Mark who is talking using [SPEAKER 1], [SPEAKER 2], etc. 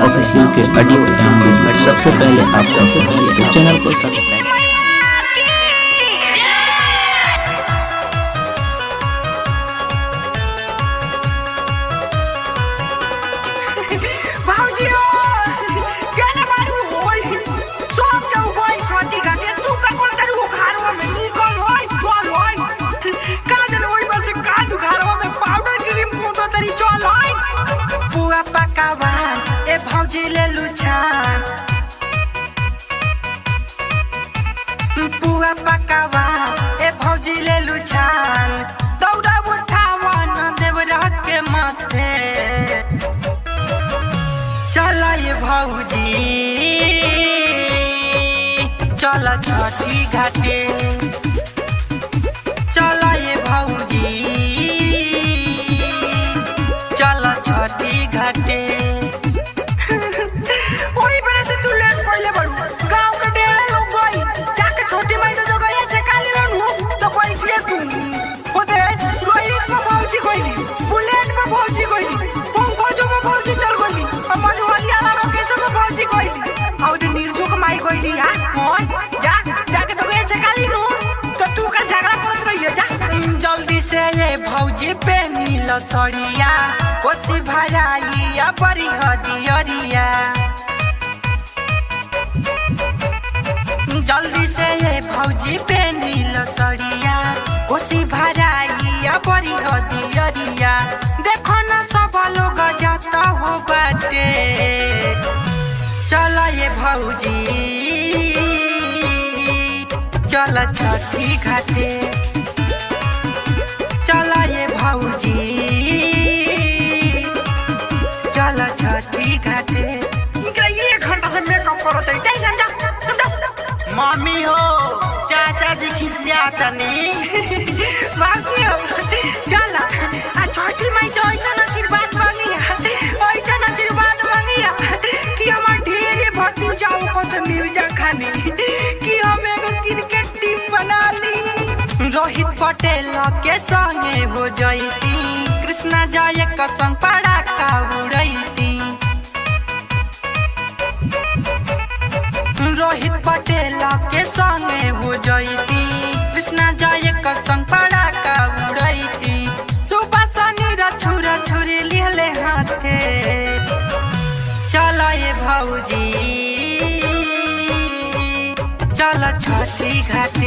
[SPEAKER 1] official के audio पर जाएंगे, बट सबसे पहले आप चैनल को सब्सक्राइब
[SPEAKER 2] पुआ पकावा ए भौजी ले लुछान दौड़ा उठावा न देवरा के माथे चल ये भौजी चल छठी घाटे चल ये भौजी चल छठी घाटे ओही बरे से तू लेट पहले बड़ू गांव के डेरे लोग गई जाके छोटी माई तो जो गई छे काली रहनु तो बैठिए तू ओदे रोहित में भौजी गईली बुलेट में भौजी गईली पंकज में भौजी चल गईली और मझवालिया रोकेश में भौजी गईली और दे निर्जो के माई गईली हां ओए जा जाके तो गई छे काली नु तो तू का झगड़ा करत रहिए जा जल्दी से ये भौजी पे नील सड़िया कोसी भराइया बड़ी हदियरिया जल्दी से ये भौजी पे नील सड़िया कोसी भराइया बड़ी हदियरिया देखो ना सब लोग जाता हो बाटे चल ये भौजी चल छठी घाटे चल ये भौजी चल छठी घाटे ये घंटा से मेकअप करो तो टेंशन जा मम्मी हो चाचा जी खिसिया तनी बाकी हो चल आ छोटी माई से ऐसा आशीर्वाद मांगिया ऐसा आशीर्वाद मांगिया कि हम ढेरे भर्ती जाओ कुछ निर्जा खाने कि हम एगो क्रिकेट टीम बना ली रोहित पटेल के संगे हो जईती कृष्णा जय के संग पड़ाका उड़ैती रोहित पटेल के संगे हो जईती कृष्णा जय के संग पड़ाका उड़ैती सुबह सनी छुरा छुरी लिहले हाथे चल ये भौजी चल छठी घाट